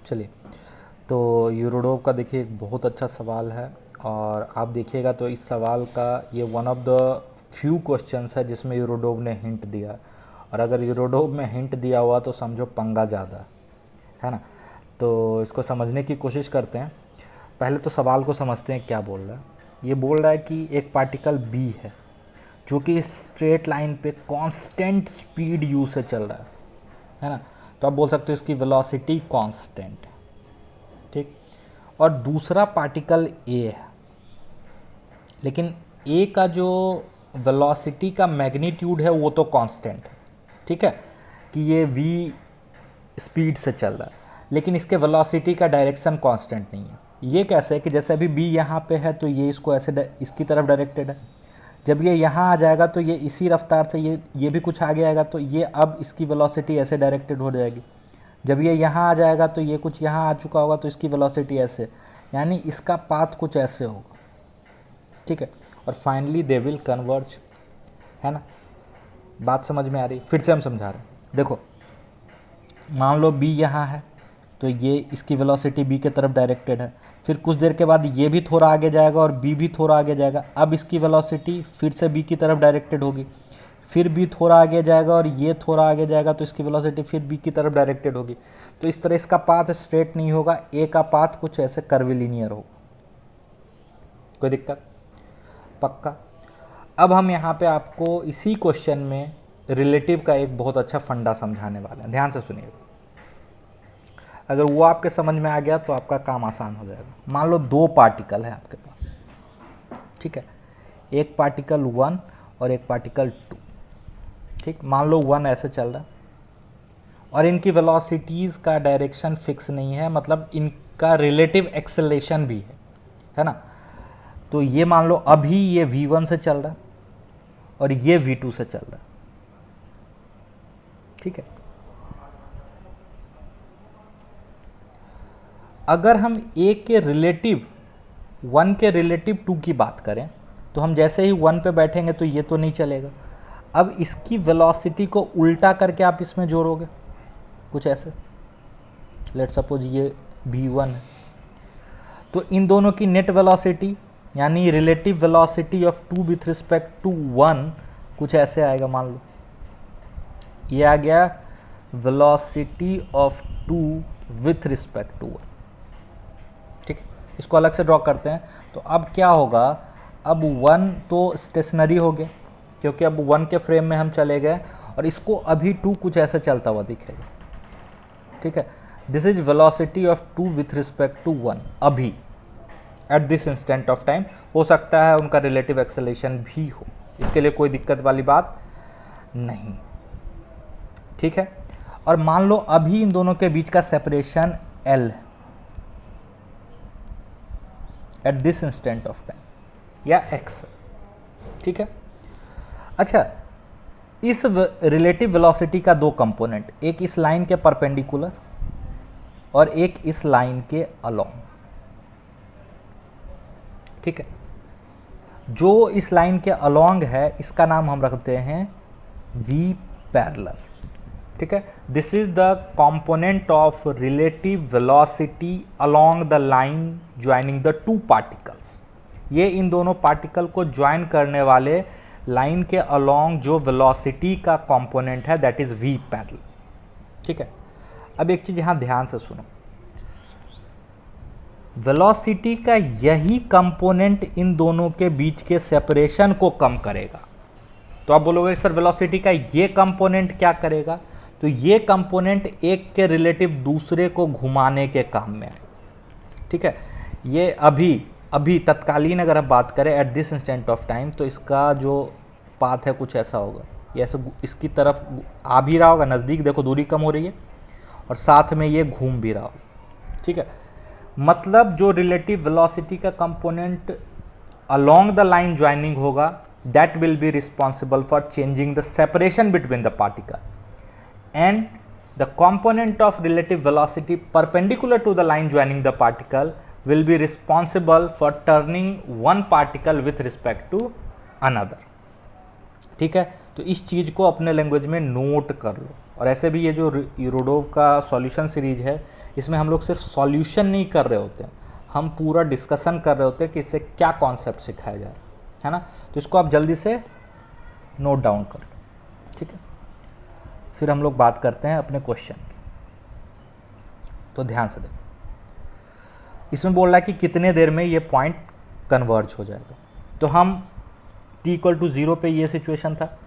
चलिए, तो यूरोडोव का देखिए एक बहुत अच्छा सवाल है। और आप देखिएगा तो इस सवाल का ये one of the few questions है जिसमें यूरोडोव ने हिंट दिया। और अगर यूरोडोव में हिंट दिया हुआ तो समझो पंगा ज़्यादा है ना। तो इसको समझने की कोशिश करते हैं। पहले तो सवाल को समझते हैं क्या बोल रहा है। ये बोल रहा है कि एक पार्टिकल बी है जो कि स्ट्रेट लाइन पे कांस्टेंट स्पीड यू से चल रहा है ना। तो आप बोल सकते हो इसकी वेलोसिटी कांस्टेंट है, ठीक। और दूसरा पार्टिकल ए है, लेकिन ए का जो वेलोसिटी का मैग्नीट्यूड है वो तो कांस्टेंट है, ठीक है, कि ये वी स्पीड से चल रहा है, लेकिन इसके वेलोसिटी का डायरेक्शन कांस्टेंट नहीं है। ये कैसे है कि जैसे अभी बी यहाँ पे है तो ये इसको ऐसे इसकी तरफ डायरेक्टेड है। जब ये यहाँ आ जाएगा तो ये इसी रफ्तार से ये भी कुछ आगे आएगा तो ये अब इसकी वेलोसिटी ऐसे डायरेक्टेड हो जाएगी। जब ये यहाँ आ जाएगा तो ये कुछ यहाँ आ चुका होगा तो इसकी वेलोसिटी ऐसे, यानी इसका पाथ कुछ ऐसे होगा, ठीक है। और फाइनली दे विल कन्वर्ज, है ना। बात समझ में आ रही? फिर से हम समझा रहे हैं। देखो, मान लो बी यहाँ है तो ये इसकी वेलोसिटी बी के तरफ डायरेक्टेड है। फिर कुछ देर के बाद ये भी थोड़ा आगे जाएगा और बी भी थोड़ा आगे जाएगा। अब इसकी वेलोसिटी फिर से बी की तरफ डायरेक्टेड होगी। फिर बी थोड़ा आगे जाएगा और ये थोड़ा आगे जाएगा तो इसकी वेलोसिटी फिर बी की तरफ डायरेक्टेड होगी। तो इस तरह इसका पाथ स्ट्रेट नहीं होगा, ए का पाथ कुछ ऐसे कर्विलिनियर होगा। कोई दिक्कत? पक्का। अब हम यहाँ पे आपको इसी क्वेश्चन में रिलेटिव का एक बहुत अच्छा फंडा समझाने वाले हैं। ध्यान से सुनिएगा। अगर वो आपके समझ में आ गया तो आपका काम आसान हो जाएगा। मान लो दो पार्टिकल है आपके पास, ठीक है, एक पार्टिकल 1 और एक पार्टिकल 2, ठीक। मान लो 1 ऐसे चल रहा है और इनकी वेलोसिटीज़ का डायरेक्शन फिक्स नहीं है, मतलब इनका रिलेटिव एक्सेलरेशन भी है ना। तो ये मान लो अभी ये v1 से चल रहा है और ये v2 से चल रहा है, ठीक है। अगर हम a के रिलेटिव 1 के रिलेटिव 2 की बात करें तो हम जैसे ही 1 पे बैठेंगे तो ये तो नहीं चलेगा। अब इसकी वेलोसिटी को उल्टा करके आप इसमें जोड़ोगे कुछ ऐसे। लेट सपोज ये v1 है तो इन दोनों की नेट वेलोसिटी यानी relative velocity of 2 with respect to 1 कुछ ऐसे आएगा। मान लो ये आ गया velocity of 2 with respect to 1, ठीक है। इसको अलग से ड्रॉ करते हैं तो अब क्या होगा, अब 1 तो स्टेशनरी हो गया क्योंकि अब 1 के फ्रेम में हम चले गए और इसको अभी 2 कुछ ऐसे चलता हुआ दिखेगा, ठीक है। This is velocity of 2 with respect to 1 अभी at this instant of time. हो सकता है उनका रिलेटिव एक्सेलरेशन भी हो, इसके लिए कोई दिक्कत वाली बात नहीं, ठीक है। और मान लो अभी इन दोनों के बीच का सेपरेशन L है eight this instant of time या x, ठीक है। अच्छा, इस रिलेटिव वेलोसिटी का दो कंपोनेंट, एक इस लाइन के परपेंडिकुलर और एक इस लाइन के अलोंग, ठीक है। जो इस लाइन के अलोंग है इसका नाम हम रखते हैं v पैरेलल, ठीक है। This is the component of relative velocity along the line joining the two particles. ये इन दोनों पार्टिकल को ज्वाइन करने वाले लाइन के अलोंग जो वेलोसिटी का कंपोनेंट है दैट इज v पैरेलल, ठीक है। अब एक चीज यहां ध्यान से सुनो, वेलोसिटी का यही कंपोनेंट इन दोनों के बीच के सेपरेशन को कम करेगा। तो आप बोलोगे सर वेलोसिटी का ये कंपोनेंट क्या करेगा, तो ये कंपोनेंट एक के रिलेटिव दूसरे को घुमाने के काम में आएगा, ठीक है। ये अभी तत्कालीन अगर आप बात करें eight this instant of time तो इसका जो पाथ है कुछ ऐसा होगा, ये ऐसे इसकी तरफ आ भी रहा होगा, नज़दीक देखो दूरी कम हो रही है और साथ में ये घूम भी रहा होगा, ठीक है। मतलब जो रिलेटिव वेलोसिटी का component along the line joining होगा that will be responsible for changing the separation between the particle, and the component of relative velocity perpendicular to the line joining the particle will be responsible for turning one particle with respect to another, ठीक है। तो इस चीज़ को अपने language में note कर लो। और ऐसे भी ये जो यूरोडोव का सॉल्यूशन सीरीज है इसमें हम लोग सिर्फ सॉल्यूशन नहीं कर रहे होते हैं, हम पूरा डिस्कशन कर रहे होते हैं कि इससे क्या कॉन्सेप्ट सिखाया जाए, है ना। तो इसको आप जल्दी से नोट डाउन कर लो, ठीक है। फिर हम लोग बात करते हैं अपने क्वेश्चन की। तो ध्यान से देखो, इसमें बोल रहा है कि कितने देर में ये पॉइंट कन्वर्ज हो जाएगा। तो हम t=0 पे ये सिचुएशन था,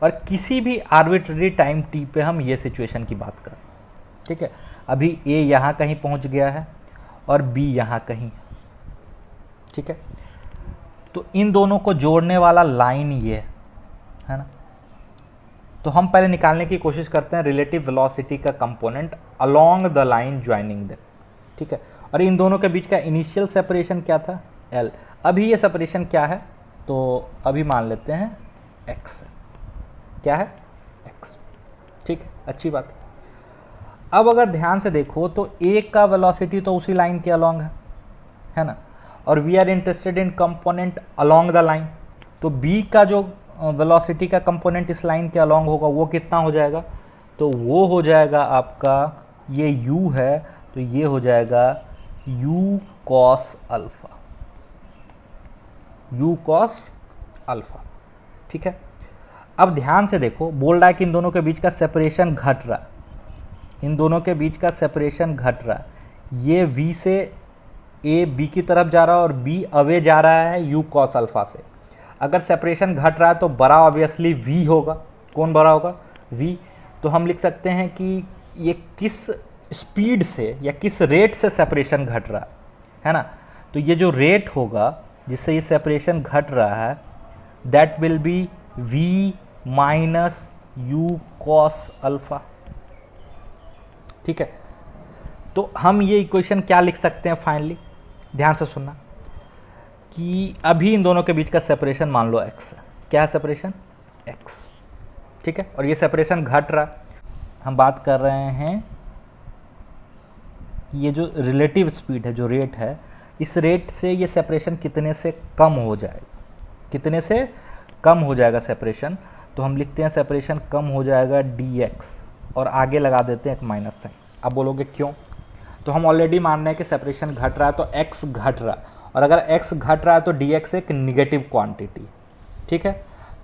और किसी भी आर्बिट्रेरी टाइम t पे हम ये सिचुएशन की बात कर रहे हैं, ठीक है। अभी a यहाँ कहीं पहुँच गया है और b यहाँ कहीं, ठीक है। तो इन दोनों को जोड़ने वाला लाइन ये है ना। तो हम पहले निकालने की कोशिश करते हैं रिलेटिव वेलोसिटी का component along the line joining them, ठीक है। और इन दोनों के बीच का इनिशियल सेपरेशन क्या था, L। अभी ये सेपरेशन क्या है, तो अभी मान लेते हैं x है। क्या है, x, ठीक है, अच्छी बात। अब अगर ध्यान से देखो तो a का वेलोसिटी तो उसी लाइन के अलोंग है ना, और we are interested in component along the line. तो b का जो वेलोसिटी का कंपोनेंट इस लाइन के अलोंग होगा वो कितना हो जाएगा, तो वो हो जाएगा आपका, ये u है तो ये हो जाएगा u cos alpha, u cos alpha, ठीक है। अब ध्यान से देखो, बोल रहा है कि इन दोनों के बीच का सेपरेशन घट रहा है, इन दोनों के बीच का सेपरेशन घट रहा है। ये v से a b की तरफ जा रहा है और b अवे जा रहा है u cos अल्फा से। अगर सेपरेशन घट रहा है तो बड़ा ऑब्वियसली v होगा। कौन बड़ा होगा, v। तो हम लिख सकते हैं कि ये किस स्पीड से या किस रेट से सेपरेशन घट रहा है ना। तो ये जो रेट होगा जिससे ये सेपरेशन घट रहा है, that will B v minus u cos alpha, ठीक है। तो हम ये इक्वेशन क्या लिख सकते हैं फाइनली, ध्यान से सुनना, कि अभी इन दोनों के बीच का सेपरेशन मान लो x है। क्या है सेपरेशन, x, ठीक है। और ये सेपरेशन घट रहा है। हम बात कर रहे हैं कि ये जो रिलेटिव स्पीड है, जो रेट है, इस रेट से ये सेपरेशन कितने से कम हो जाएगा, कितने से कम हो जाएगा सेपरेशन। तो हम लिखते हैं सेपरेशन कम हो जाएगा dx, और आगे लगा देते हैं एक माइनस साइन। अब बोलोगे क्यों, तो हम ऑलरेडी मान रहे हैं कि सेपरेशन घट रहा है तो x घट रहा है, और अगर x घट रहा है तो dx एक निगेटिव क्वांटिटी, ठीक है।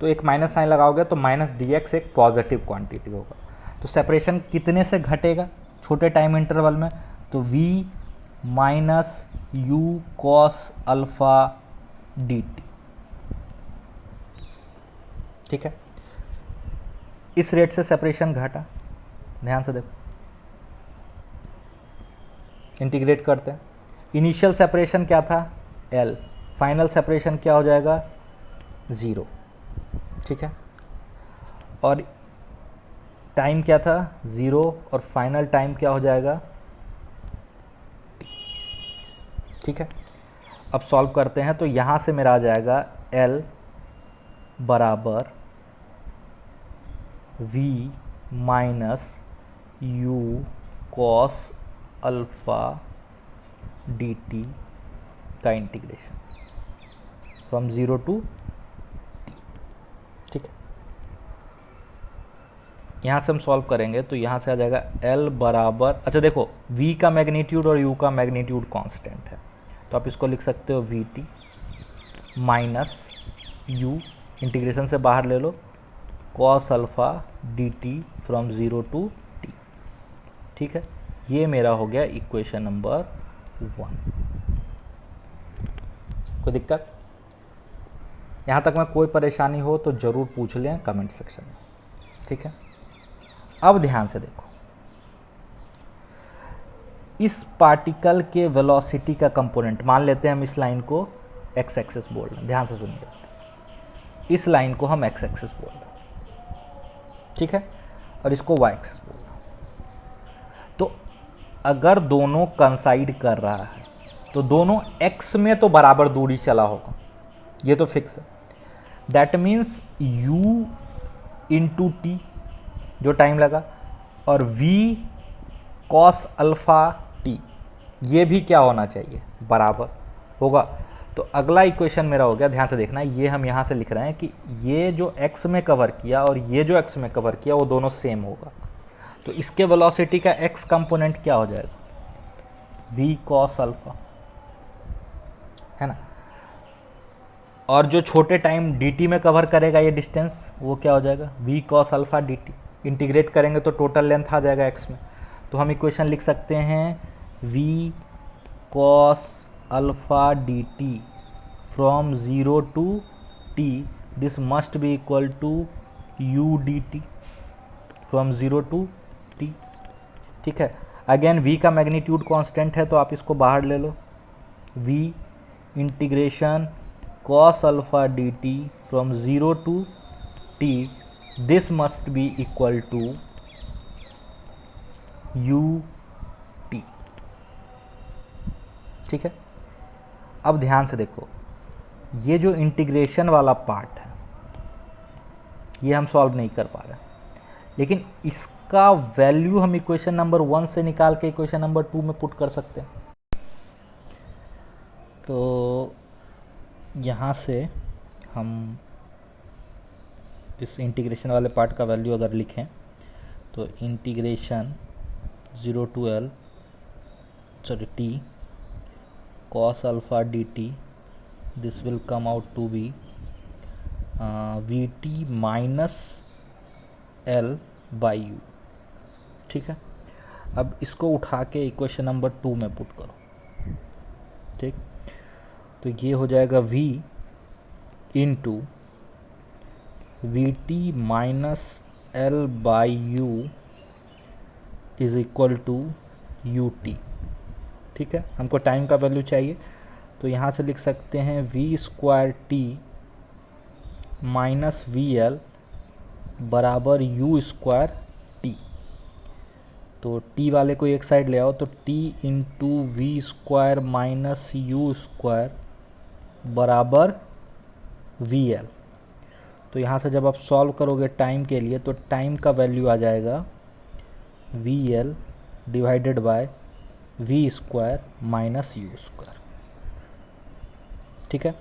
तो एक माइनस साइन लगाओगे तो माइनस dx एक पॉजिटिव क्वांटिटी होगा। तो सेपरेशन कितने से घटेगा छोटे टाइम इंटरवल में, तो v minus u cos alpha dt, ठीक है। इस रेट से सेपरेशन घटा, ध्यान से देखो, इंटीग्रेट करते हैं। इनिशियल सेपरेशन क्या था, L, फाइनल सेपरेशन क्या हो जाएगा, 0, ठीक है। और टाइम क्या था, 0, और फाइनल टाइम क्या हो जाएगा, ठीक है। अब सॉल्व करते हैं, तो यहाँ से मेरा आ जाएगा L बराबर v minus u cos alpha dt का इंटीग्रेशन फ्रॉम 0 टू t, ठीक है। यहाँ से हम सॉल्व करेंगे तो यहाँ से आ जाएगा L बराबर, अच्छा देखो v का मैग्नीट्यूड और u का मैग्नीट्यूड कांस्टेंट है, तो आप इसको लिख सकते हो vt माइनस u, इंटीग्रेशन से बाहर ले लो, cos alpha dt from 0 to t, ठीक है। ये मेरा हो गया इक्वेशन नंबर 1। कोई दिक्कत, यहाँ तक में कोई परेशानी हो तो ज़रूर पूछ लें कमेंट सेक्शन में, ठीक है। अब ध्यान से देखो, इस पार्टिकल के वेलोसिटी का कंपोनेंट मान लेते हैं हम, इस लाइन को x एक्सिस बोल रहे हैं, ध्यान से सुनिए, इस लाइन को हम x एक्सिस बोल रहे हैं, ठीक है, और इसको y एक्सिस बोल रहे हैं। तो अगर दोनों कंसाइड कर रहा है तो दोनों x में तो बराबर दूरी चला होगा, ये तो फिक्स है। That means u into T जो टाइम लगा, और v cos अल्फा टी, ये भी क्या होना चाहिए, बराबर होगा। तो अगला इक्वेशन मेरा हो गया, ध्यान से देखना, ये हम यहाँ से लिख रहे हैं कि ये जो x में कवर किया और ये जो x में कवर किया वो दोनों सेम होगा। तो इसके वेलोसिटी का x कंपोनेंट क्या हो जाएगा, v cos अल्फ़ा, है ना। और जो छोटे टाइम dt में कवर करेगा ये डिस्टेंस, वो क्या हो जाएगा, v cos alpha dt। Integrate करेंगे तो टोटल लेंथ आ जाएगा x में। तो हम इक्वेशन लिख सकते हैं v cos alpha dt from 0 to t, this must be equal to u dt from 0 to t। ठीक है। अगेन v का मैग्नीट्यूड कांस्टेंट है तो आप इसको बाहर ले लो, v integration cos alpha dt from 0 to t, this must be equal to u t। ठीक है। अब ध्यान से देखो, ये जो इंटीग्रेशन वाला पार्ट है ये हम सॉल्व नहीं कर पा रहे, लेकिन इसका वैल्यू हम इक्वेशन नंबर 1 से निकाल के इक्वेशन नंबर 2 में पुट कर सकते हैं। तो यहाँ से हम इस इंटीग्रेशन वाले पार्ट का वैल्यू अगर लिखें तो integration 0 to l t cos alpha dt, this will come out to be vt minus l by u। ठीक है। अब इसको उठा के इक्वेशन नंबर 2 में पुट करो। ठीक, तो ये हो जाएगा v into V T minus L by U is equal to U T. ठीक है, हमको टाइम का वैल्यू चाहिए तो यहाँ से लिख सकते हैं V square T minus V L बराबर यू स्क्वायर टी। तो टी वाले को एक साइड ले आओ तो T into V square minus U square बराबर वी एल। तो यहाँ से जब आप सॉल्व करोगे टाइम के लिए तो टाइम का वैल्यू आ जाएगा V L divided by V square minus U square. ठीक है,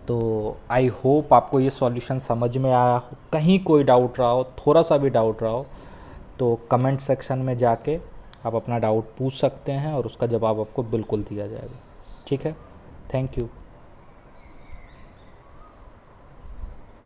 तो आई होप आपको ये सॉल्यूशन समझ में आया हो। कहीं कोई डाउट रहा हो, थोड़ा सा भी डाउट रहा हो, तो कमेंट सेक्शन में जाके आप अपना डाउट पूछ सकते हैं और उसका जवाब आपको बिल्कुल दिया जाएगा। ठीक है, थैंक यू।